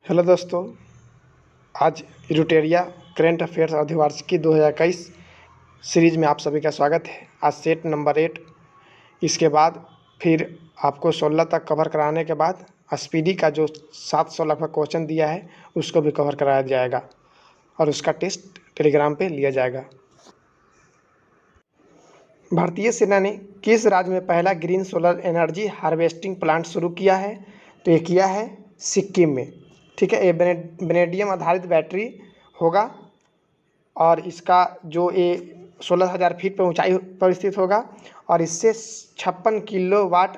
Hello दोस्तों, आज रूटेरिया current affairs अर्धवार्षिकी 2021 series में आप सभी का स्वागत है। आज सेट नंबर 8, इसके बाद फिर आपको 16 तक कवर कराने के बाद स्पीडी का जो 700 लगभग क्वेश्चन दिया है उसको भी कवर कराया जाएगा और उसका टेस्ट टेलीग्राम पे लिया जाएगा। भारतीय सेना ने किस राज्य में पहला green solar energy harvesting plant शुरू किया है? तो ये किया है सिक्किम में। ठीक है, ये वेनेडियम आधारित बैटरी होगा और इसका जो ये 16,000 फीट पर ऊंचाई पर स्थित होगा और इससे 56 किलोवाट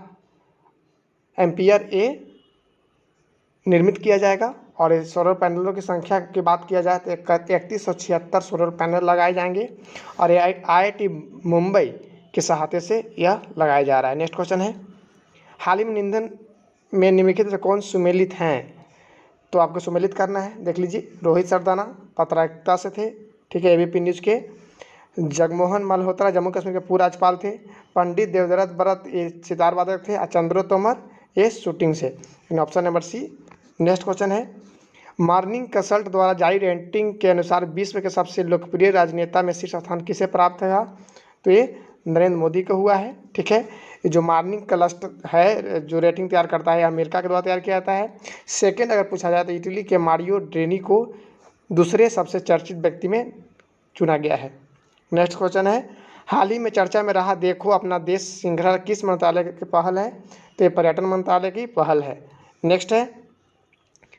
एम्पियर ये निर्मित किया जाएगा। और इस सोलर पैनलों की संख्या की बात किया जाए तो 3176 सोलर पैनल लगाए जाएंगे और ये IIT मुंबई के सहायता से यह लगाया जा रहा है। नेक्स्ट क्वेश्चन है, हाल ही में ईंधन में निम्नलिखित से कौन सुमेलित हैं? तो आपको सुमेलित करना है। देख लीजिए, रोहित सरदाना पत्रकारिता से थे। ठीक है, ABP न्यूज़ के। जगमोहन मल्होत्रा जम्मू कश्मीर के पूर्व राज्यपाल थे। पंडित देवदत्त भरत ये सितार वादक थे। चंद्रो तोमर ये शूटिंग से। Option number C. Next question है, मॉर्निंग कंसल्ट द्वारा जारी रेटिंग के अनुसार विश्व के सबसे लोकप्रिय राजनेता में शीर्ष स्थान किसे प्राप्त है? तो ये नरेंद्र मोदी को हुआ है। ठीक है, जो मॉर्निंग क्लस्टर है जो रेटिंग तैयार करता है अमेरिका के द्वारा तैयार किया जाता है। सेकंड अगर पूछा जाए तो इटली के मारियो ड्रेनी को दूसरे सबसे चर्चित व्यक्ति में चुना गया है। नेक्स्ट क्वेश्चन है, हाल ही में चर्चा में रहा देखो अपना देश श्रृंखला किस मंत्रालय की पहल है? तो ये पर्यटन मंत्रालय की पहल है। नेक्स्ट है,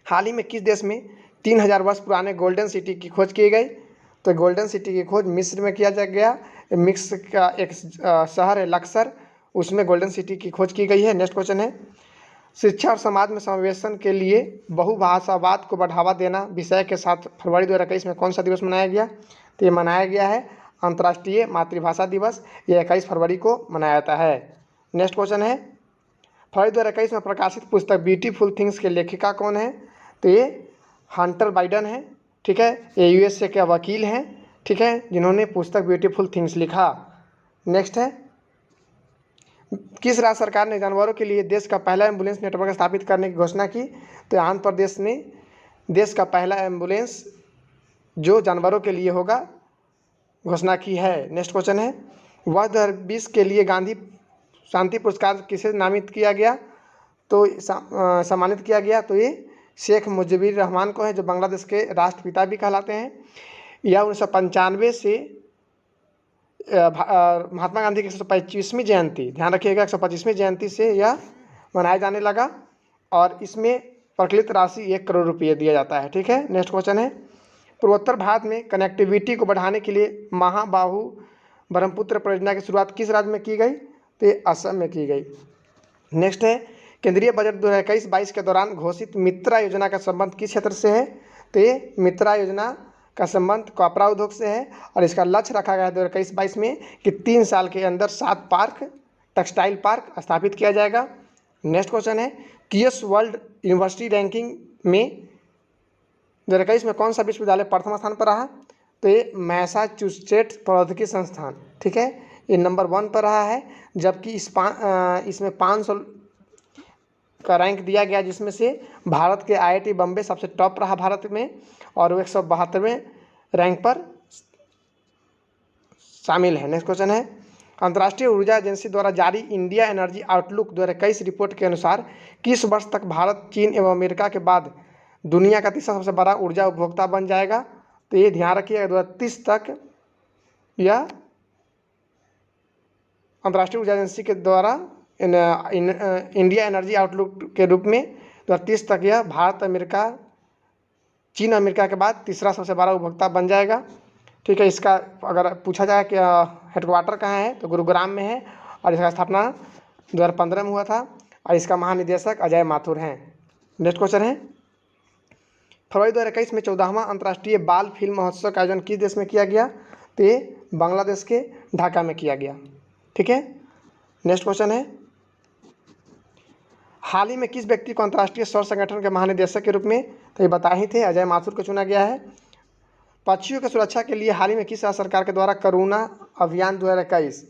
हाल ही में किस देश में 3000 वर्ष पुराने गोल्डन सिटी की खोज की गई? तो गोल्डन सिटी की खोज मिस्र में किया गया। मिस्र का एक शहर है लक्सर, उसमें गोल्डन सिटी की खोज की गई है। नेक्स्ट क्वेश्चन है, शिक्षा और समाज में समावेशन के लिए बहुभाषावाद को बढ़ावा देना विषय के साथ फरवरी 2021 में कौन सा दिवस मनाया गया? तो ये मनाया गया है अंतर्राष्ट्रीय मातृभाषा दिवस। ये 21 फरवरी को मनाया जाता है। नेक्स्ट क्वेश्चन है, फरवरी 2021 में प्रकाशित पुस्तक ब्यूटीफुल थिंग्स के लेखिका कौन है? तो ये हंटर बाइडन है। ठीक है, ये USA के वकील हैं। ठीक है, जिन्होंने पुस्तक ब्यूटीफुल थिंग्स लिखा। नेक्स्ट है, किस राज्य सरकार ने जानवरों के लिए देश का पहला एम्बुलेंस नेटवर्क स्थापित करने की घोषणा की? तो आंध्र प्रदेश ने देश का पहला एम्बुलेंस जो जानवरों के लिए होगा घोषणा की है। नेक्स्ट क्वेश्चन है, वर्ष 2020 के लिए गांधी शांति पुरस्कार किसे नामित किया गया? तो सम्मानित किया गया तो ये शेख मुजीबुर रहमान को है, जो बांग्लादेश के राष्ट्रपिता भी कहलाते हैं। यह 1995 से महात्मा गांधी की 125वीं जयंती, ध्यान रखिएगा 125वीं जयंती से यह मनाया जाने लगा और इसमें प्रचलित राशि 1 करोड़ रुपये दिया जाता है। ठीक है, नेक्स्ट क्वेश्चन है, पूर्वोत्तर भारत में कनेक्टिविटी को बढ़ाने के लिए महाबाहु ब्रह्मपुत्र परियोजना की शुरुआत किस राज्य में की गई? तो ये असम में की गई। नेक्स्ट है, केंद्रीय बजट 2021-22 के दौरान घोषित मित्रा योजना का संबंध किस क्षेत्र से है? तो ये मित्रा योजना का संबंध कपड़ा उद्योग से है और इसका लक्ष्य रखा गया है 2021-22 में कि 3 साल के अंदर 7 पार्क टेक्सटाइल पार्क स्थापित किया जाएगा। नेक्स्ट क्वेश्चन है, QS वर्ल्ड यूनिवर्सिटी रैंकिंग में 2021 में कौन सा विश्वविद्यालय प्रथम स्थान पर रहा? तो ये मैसाचुसेट्स प्रौद्योगिकी संस्थान। ठीक है, ये नंबर 1 पर रहा है, जबकि इसमें 500 का रैंक दिया गया, जिसमें से भारत के IIT बम्बे सबसे टॉप रहा भारत में और वो 172वें रैंक पर शामिल है। नेक्स्ट क्वेश्चन है, अंतर्राष्ट्रीय ऊर्जा एजेंसी द्वारा जारी इंडिया एनर्जी आउटलुक 2021 रिपोर्ट के अनुसार किस वर्ष तक भारत चीन एवं अमेरिका के बाद दुनिया का तीसरा सबसे बड़ा ऊर्जा उपभोक्ता बन जाएगा? तो ये ध्यान रखिएगा 2030 तक यह अंतर्राष्ट्रीय ऊर्जा एजेंसी के द्वारा इंडिया एनर्जी आउटलुक के रूप में 2030 तक यह भारत अमेरिका चीन अमेरिका के बाद तीसरा सबसे बड़ा उपभोक्ता बन जाएगा। ठीक है, इसका अगर पूछा जाए कि हेडक्वार्टर कहाँ है तो गुरुग्राम में है और इसका स्थापना 2015 में हुआ था और इसका महानिदेशक अजय माथुर हैं। नेक्स्ट क्वेश्चन है, फरवरी 2021 में 14वां अंतर्राष्ट्रीय बाल फिल्म महोत्सव का आयोजन किस देश में किया गया? तो ये बांग्लादेश के ढाका में किया गया। ठीक है, नेक्स्ट क्वेश्चन है, हाल ही में किस व्यक्ति को अंतर्राष्ट्रीय सौर संगठन के महानिदेशक के रूप में, तो ये बता ही थे, अजय माथुर को चुना गया है। पक्षियों की सुरक्षा के लिए हाल ही में किस राज्य सरकार के द्वारा करुणा अभियान 2021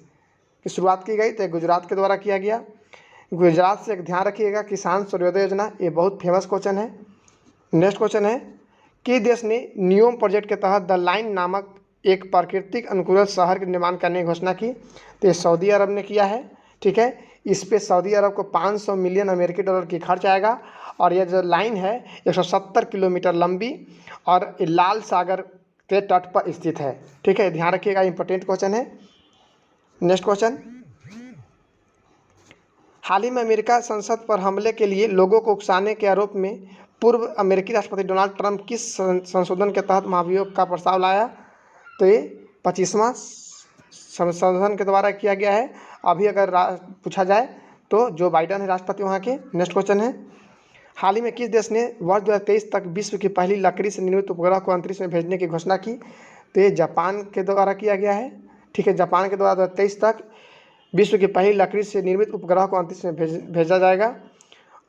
की शुरुआत की गई? तो गुजरात के द्वारा किया गया। गुजरात से एक ध्यान रखिएगा, किसान सूर्योदय योजना, ये बहुत फेमस क्वेश्चन है। नेक्स्ट क्वेश्चन है कि देश ने न्यूम प्रोजेक्ट के तहत द लाइन नामक एक प्राकृतिक अनुकूल शहर के निर्माण करने की घोषणा की। तो ये सऊदी अरब ने किया है। ठीक है, इस पे सऊदी अरब को 500 मिलियन अमेरिकी डॉलर की खर्च आएगा और यह जो लाइन है 170 किलोमीटर लंबी और लाल सागर के तट पर स्थित है। ठीक है, ध्यान रखिएगा, इंपॉर्टेंट क्वेश्चन है। नेक्स्ट क्वेश्चन, हाल ही में अमेरिका संसद पर हमले के लिए लोगों को उकसाने के आरोप में पूर्व अमेरिकी राष्ट्रपति डोनाल्ड ट्रंप किस संशोधन के तहत महाभियोग का प्रस्ताव लाया? तो ये 25वां संशोधन के द्वारा किया गया है। अभी अगर पूछा जाए तो जो बाइडन है राष्ट्रपति वहाँ के। नेक्स्ट क्वेश्चन है, हाल ही में किस देश ने वर्ष 2023 तक विश्व की पहली लकड़ी से निर्मित उपग्रह को अंतरिक्ष में भेजने की घोषणा की? तो ये जापान के द्वारा किया गया है। ठीक है, जापान के द्वारा 2023 तक विश्व की पहली लकड़ी से निर्मित उपग्रह को अंतरिक्ष में भेजा जाएगा।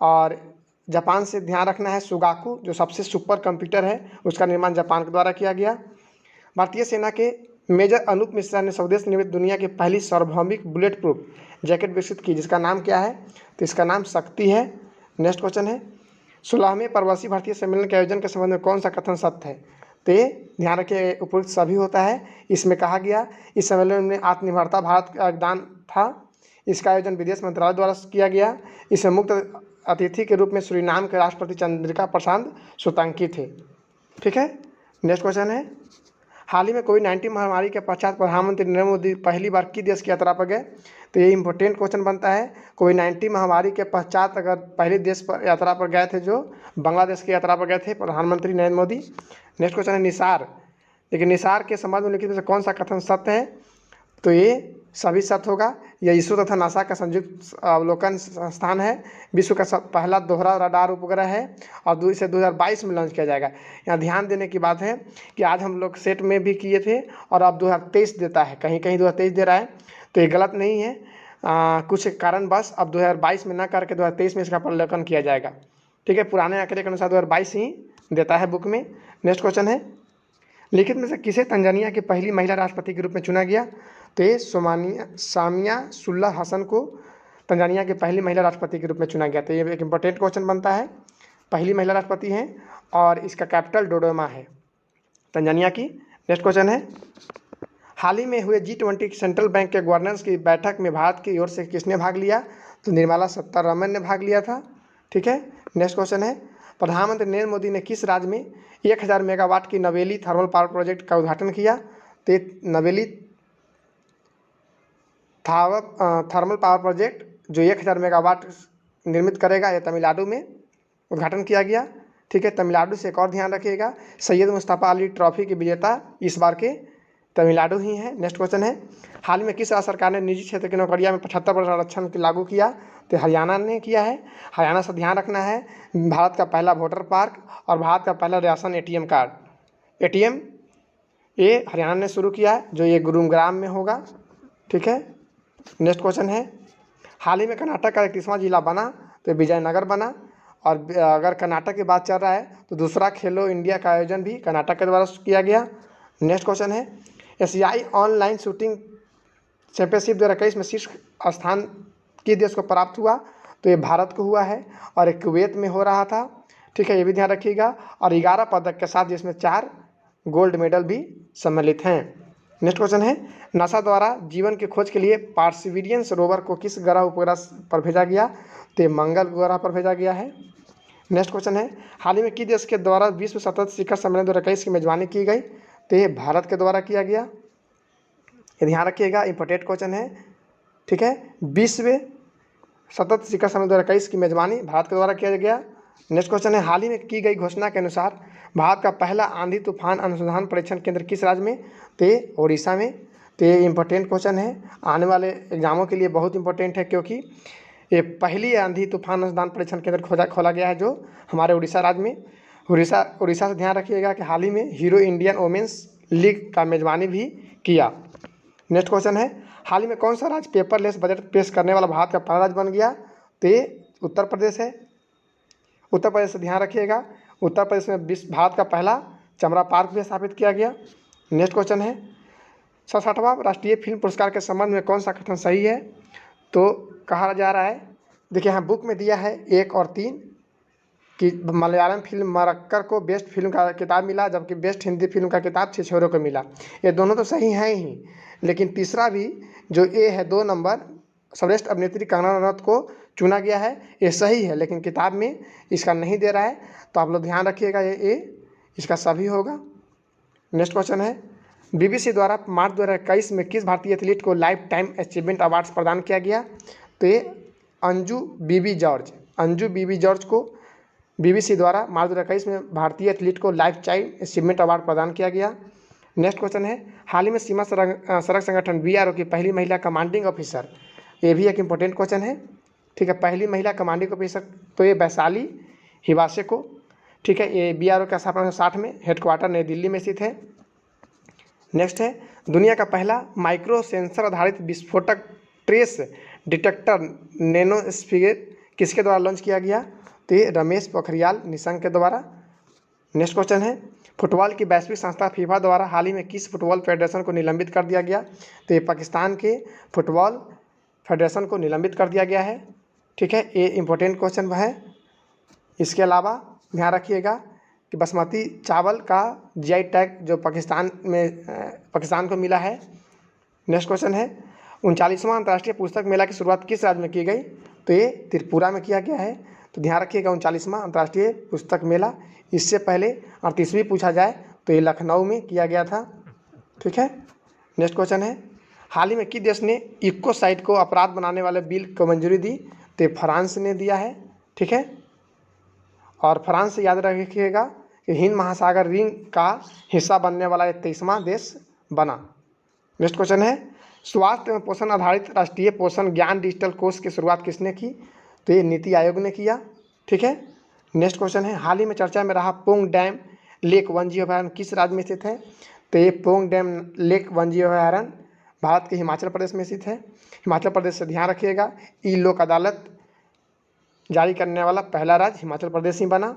और जापान से ध्यान रखना है, सुगाकू जो सबसे सुपर कंप्यूटर है उसका निर्माण जापान के द्वारा किया गया। भारतीय सेना के मेजर अनूप मिश्रा ने स्वदेश निर्मित दुनिया की पहली सार्वभौमिक बुलेट प्रूफ जैकेट विकसित की, जिसका नाम क्या है? तो इसका नाम शक्ति है। नेक्स्ट क्वेश्चन है, 16वें प्रवासी भारतीय सम्मेलन के आयोजन के संबंध में कौन सा कथन सत्य है? तो ये ध्यान रखिए, उपयुक्त सभी होता है। इसमें कहा गया इस सम्मेलन में आत्मनिर्भरता भारत का योगदान था। इसका आयोजन विदेश मंत्रालय द्वारा किया गया। इसमें मुख्य अतिथि के रूप में सूरीनाम के राष्ट्रपति चंद्रिका प्रसाद सोलंकी थे। ठीक है, नेक्स्ट क्वेश्चन है, हाल ही में कोविड-19 महामारी के पश्चात प्रधानमंत्री नरेंद्र मोदी पहली बार किस देश की यात्रा पर गए? तो ये इंपॉर्टेंट क्वेश्चन बनता है। कोविड-19 महामारी के पश्चात अगर पहले देश पर यात्रा पर गए थे जो बांग्लादेश की यात्रा पर गए थे प्रधानमंत्री नरेंद्र मोदी। नेक्स्ट क्वेश्चन है, निसार, लेकिन निसार के संबंध में लिखित में से कौन सा कथन सत्य है? तो ये सभी सत्य होगा। यह इसरो तथा नासा का संयुक्त अवलोकन संस्थान है। विश्व का पहला दोहरा रडार उपग्रह है और इसे 2022 में लॉन्च किया जाएगा। यहाँ ध्यान देने की बात है कि आज हम लोग सेट में भी किए थे और अब 2023 देता है, कहीं कहीं 2023 दे रहा है, तो ये गलत नहीं है। कुछ कारणवश अब 2022 में ना करके 2023 में इसका अवलोकन किया जाएगा। ठीक है, पुराने आंकड़े के अनुसार 2022 ही देता है बुक में। नेक्स्ट क्वेश्चन है, लिखित में से किसे तंजानिया की पहली महिला राष्ट्रपति के रूप में चुना गया? तो ये सामिया सुल्लाह हसन को तंजानिया की पहली महिला राष्ट्रपति के रूप में चुना गया। तो ये एक इंपॉर्टेंट क्वेश्चन बनता है। पहली महिला राष्ट्रपति हैं और इसका कैपिटल डोडोमा है तंजानिया की। नेक्स्ट क्वेश्चन है, हाल ही में हुए G20 सेंट्रल बैंक के गवर्नर्स की बैठक में भारत की ओर से किसने भाग लिया? तो निर्मला सीतारमण ने भाग लिया था। ठीक है, नेक्स्ट क्वेश्चन है, प्रधानमंत्री नरेंद्र मोदी ने किस राज्य में 1000 मेगावाट की नवेली थर्मल पावर प्रोजेक्ट का उद्घाटन किया? तो नवेली थर्मल पावर प्रोजेक्ट जो 1000 मेगावाट निर्मित करेगा, यह तमिलनाडु में उद्घाटन किया गया। ठीक है, तमिलनाडु से एक और ध्यान रखिएगा, सैयद मुस्तफ़ा अली ट्रॉफी के विजेता इस बार के तमिलनाडु ही हैं। नेक्स्ट क्वेश्चन है, हाल में किस राज्य सरकार ने निजी क्षेत्र की नौकरियां में 75% आरक्षण लागू किया? तो हरियाणा ने किया है। हरियाणा से ध्यान रखना है, भारत का पहला वोटर पार्क और भारत का पहला राशन ATM कार्ड ATM ये हरियाणा ने शुरू किया है, जो ये गुरुग्राम में होगा। ठीक है, नेक्स्ट क्वेश्चन है, हाल ही में कर्नाटक का 31वां जिला बना, तो विजयनगर बना। और अगर कर्नाटक की बात चल रहा है तो दूसरा खेलो इंडिया का आयोजन भी कर्नाटक के द्वारा किया गया। नेक्स्ट क्वेश्चन है, एशियाई ऑनलाइन शूटिंग चैंपियनशिप 2021 में शीर्ष स्थान किस देश को प्राप्त हुआ? तो ये भारत को हुआ है और एक कुवैत में हो रहा था। ठीक है, ये भी ध्यान रखिएगा। और 11 पदक के साथ जिसमें 4 गोल्ड मेडल भी सम्मिलित हैं। नेक्स्ट क्वेश्चन है, नासा द्वारा जीवन की खोज के लिए पार्सिवियरेंस रोवर को किस ग्रह उपग्रह पर भेजा गया? तो मंगल ग्रह पर भेजा गया है। नेक्स्ट क्वेश्चन है, हाल ही में किस देश के द्वारा विश्व सतत शिखर सम्मेलन 2021 की मेजबानी की गई? तो ये भारत के द्वारा किया गया। ये ध्यान रखिएगा, इंपॉर्टेंट क्वेश्चन है। ठीक है, विश्व सतत शिखर सम्मेलन 2021 की मेजबानी भारत के द्वारा किया गया। नेक्स्ट क्वेश्चन है, हाल ही में की गई घोषणा के अनुसार भारत का पहला आंधी तूफान अनुसंधान परीक्षण केंद्र किस राज्य में? तो ये ओडिशा में। तो ये इंपॉर्टेंट क्वेश्चन है, आने वाले एग्जामों के लिए बहुत इंपॉर्टेंट है, क्योंकि ये पहली आंधी तूफान अनुसंधान परीक्षण केंद्र खोला गया है जो हमारे उड़ीसा राज्य में। उड़ीसा से ध्यान रखिएगा कि हाल ही में हीरो इंडियन वोमेंस लीग का मेजबानी भी किया। नेक्स्ट क्वेश्चन है, हाल ही में कौन सा राज्य पेपरलेस बजट पेश करने वाला भारत का पहला राज्य बन गया? तो ये उत्तर प्रदेश है। उत्तर प्रदेश से ध्यान रखिएगा, उत्तर प्रदेश में भारत का पहला चमड़ा पार्क भी स्थापित किया गया। नेक्स्ट क्वेश्चन है, 67वां राष्ट्रीय फिल्म पुरस्कार के संबंध में कौन सा कथन सही है? तो कहा जा रहा है, देखिए यहाँ बुक में दिया है 1 और 3, कि मलयालम फिल्म मरक्कर को बेस्ट फिल्म का खिताब मिला, जबकि बेस्ट हिंदी फिल्म का खिताब छिछोरे को मिला। ये दोनों तो सही हैं ही, लेकिन तीसरा भी जो ए है 2 नंबर सर्वश्रेष्ठ अभिनेत्री कंगना रनौत को चुना गया है, ये सही है, लेकिन किताब में इसका नहीं दे रहा है, तो आप लोग ध्यान रखिएगा, ये ए इसका सभी होगा। नेक्स्ट क्वेश्चन है, बीबीसी द्वारा मार्च 2021 में किस भारतीय एथलीट को लाइफ टाइम अचीवमेंट अवार्ड्स प्रदान किया गया? तो ये अंजू बीबी जॉर्ज को बीबीसी द्वारा मार्च 2021 में भारतीय एथलीट को लाइफ टाइम अचीवमेंट अवार्ड प्रदान किया गया। नेक्स्ट क्वेश्चन है, हाल ही में सीमा सड़क संगठन बीआरओ की पहली महिला कमांडिंग ऑफिसर, ये भी एक इम्पोर्टेंट क्वेश्चन है, ठीक है। पहली महिला कमांडिंग ऑफिसर तो ये वैशाली हिवासे को, ठीक है। ये बीआरओ का स्थापना 1960 में, हेडक्वार्टर नई दिल्ली में स्थित है। नेक्स्ट है, दुनिया का पहला माइक्रो सेंसर आधारित विस्फोटक ट्रेस डिटेक्टर नैनोस्फीयर किसके द्वारा लॉन्च किया गया? तो ये रमेश पोखरियाल निशंक के द्वारा। नेक्स्ट क्वेश्चन है, फुटबॉल की वैश्विक संस्था फीफा द्वारा हाल ही में किस फुटबॉल फेडरेशन को निलंबित कर दिया गया? तो ये पाकिस्तान के फुटबॉल फेडरेशन को निलंबित कर दिया गया है, ठीक है। ये इंपॉर्टेंट क्वेश्चन है। इसके अलावा ध्यान रखिएगा कि बासमती चावल का जीआई टैग जो पाकिस्तान को मिला है। नेक्स्ट क्वेश्चन है, 39वां अंतर्राष्ट्रीय पुस्तक मेला की शुरुआत किस राज्य में की गई? तो ये त्रिपुरा में किया गया है, तो ध्यान रखिएगा 39वां अंतर्राष्ट्रीय पुस्तक मेला। इससे पहले 38वीं पूछा जाए तो ये लखनऊ में किया गया था, ठीक है। नेक्स्ट क्वेश्चन है, हाल ही में किस देश ने इकोसाइड को अपराध बनाने वाले बिल को मंजूरी दी? तो फ्रांस ने दिया है, ठीक है। और फ्रांस से याद रखिएगा कि हिंद महासागर रिंग का हिस्सा बनने वाला 23वां देश बना। नेक्स्ट क्वेश्चन है, स्वास्थ्य एवं पोषण आधारित राष्ट्रीय पोषण ज्ञान डिजिटल कोर्स की शुरुआत किसने की? तो ये नीति आयोग ने किया, ठीक है। नेक्स्ट क्वेश्चन है, हाल ही में चर्चा में रहा पोंग डैम लेक वन्यजीव अभयारण्य किस राज्य में स्थित है? तो ये पोंग डैम लेक वन्यजीव अभयारण्य भारत के हिमाचल प्रदेश में स्थित है। हिमाचल प्रदेश से ध्यान रखिएगा, ई लोक अदालत जारी करने वाला पहला राज्य हिमाचल प्रदेश ही बना।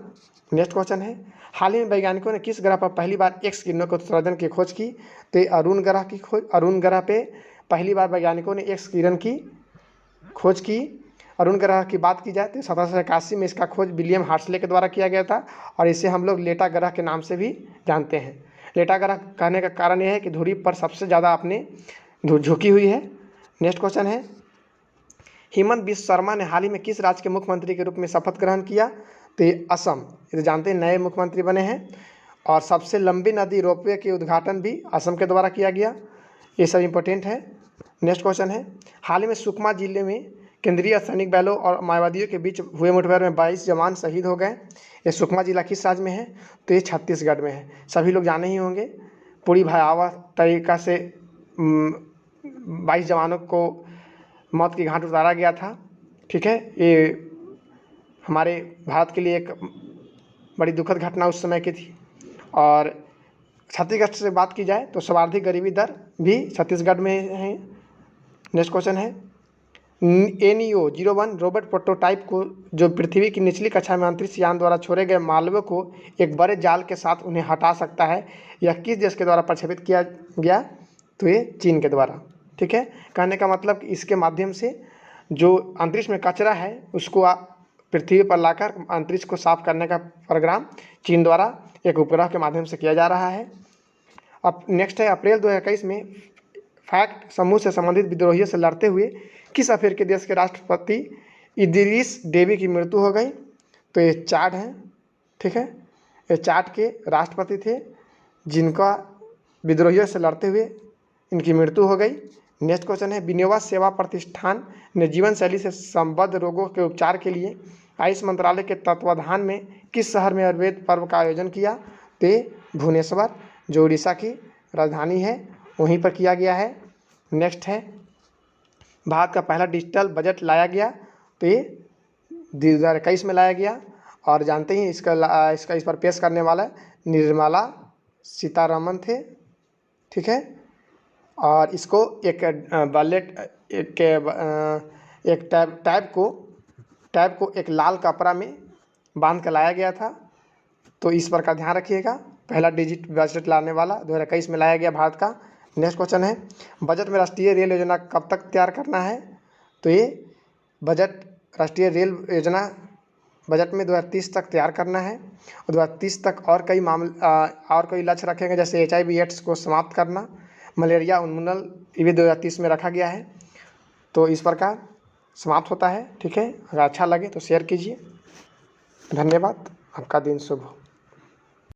नेक्स्ट क्वेश्चन है, हाल ही में वैज्ञानिकों ने किस ग्रह पर पहली बार एक्स किरणों के उत्सर्जन की खोज की? तो ये अरुण ग्रह पे पहली बार वैज्ञानिकों ने एक्स किरण की खोज की। अरुण ग्रह की बात की जाए तो 1781 में इसका खोज विलियम हार्सले के द्वारा किया गया था, और इसे हम लोग लेटा ग्रह के नाम से भी जानते हैं। लेटा ग्रह कहने का कारण यह है कि धुरी पर सबसे ज़्यादा अपने झुकी हुई है। नेक्स्ट क्वेश्चन है, हेमंत बिस्व शर्मा ने हाल ही में किस राज्य के मुख्यमंत्री के रूप में शपथ ग्रहण किया? तो ये असम, ये जानते हैं नए मुख्यमंत्री बने हैं। और सबसे लंबी नदी रोपवे के उद्घाटन भी असम के द्वारा किया गया। ये सब इंपॉर्टेंट है। नेक्स्ट क्वेश्चन है, हाल ही में सुकमा जिले में केंद्रीय सैनिक बलों और माओवादियों के बीच हुए मुठभेड़ में 22 जवान शहीद हो गए। ये सुकमा जिला किस राज्य में है? तो ये छत्तीसगढ़ में है। सभी लोग जाने ही होंगे, पूरी भयावह तरीका से 22 जवानों को मौत की घाट उतारा गया था, ठीक है। ये हमारे भारत के लिए एक बड़ी दुखद घटना उस समय की थी। और छत्तीसगढ़ से बात की जाए तो सर्वाधिक गरीबी दर भी छत्तीसगढ़ में है। नेक्स्ट क्वेश्चन है, NEO 01 रोबोट प्रोटोटाइप को जो पृथ्वी की निचली कक्षा में अंतरिक्ष यान द्वारा छोड़े गए मालवों को एक बड़े जाल के साथ उन्हें हटा सकता है, यह किस देश के द्वारा प्रक्षेपित किया गया? तो ये चीन के द्वारा, ठीक है। कहने का मतलब कि इसके माध्यम से जो अंतरिक्ष में कचरा है उसको पृथ्वी पर लाकर अंतरिक्ष को साफ करने का प्रोग्राम चीन द्वारा एक उपग्रह के माध्यम से किया जा रहा है। अब नेक्स्ट है, अप्रैल 2021 में फैक्ट समूह से संबंधित विद्रोहियों से लड़ते हुए किस अफ्रीकी देश के राष्ट्रपति इदरीस डेबी की मृत्यु हो गई? तो ये चाड हैं, ठीक है। ये चाड के राष्ट्रपति थे जिनका विद्रोहियों से लड़ते हुए इनकी मृत्यु हो गई। नेक्स्ट क्वेश्चन है, विनोवा सेवा प्रतिष्ठान ने जीवन शैली से संबद्ध रोगों के उपचार के लिए आयुष मंत्रालय के तत्वाधान में किस शहर में आयुर्वेद पर्व का आयोजन किया? तो भुवनेश्वर, जो उड़ीसा की राजधानी है, वहीं पर किया गया है। नेक्स्ट है, भारत का पहला डिजिटल बजट लाया गया, तो ये 2021 में लाया गया। और जानते ही इस पर पेश करने वाला निर्मला सीतारमन थे, ठीक है। और इसको एक टैब को एक लाल कपड़ा में बांध कर लाया गया था, तो इस पर का ध्यान रखिएगा। पहला डिजिट बजट लाने वाला 2021 में लाया गया भारत का। नेक्स्ट क्वेश्चन है, बजट में राष्ट्रीय रेल योजना कब तक तैयार करना है? तो ये बजट राष्ट्रीय रेल योजना बजट में 2030 तक तैयार करना है और 2030 तक और कई लक्ष्य रखेंगे, जैसे HIV एड्स को समाप्त करना, मलेरिया उन्मूलन, ये भी 2030 में रखा गया है। तो इस प्रकार समाप्त होता है। ठीक है, अगर अच्छा लगे तो शेयर कीजिए। धन्यवाद, आपका दिन शुभ हो।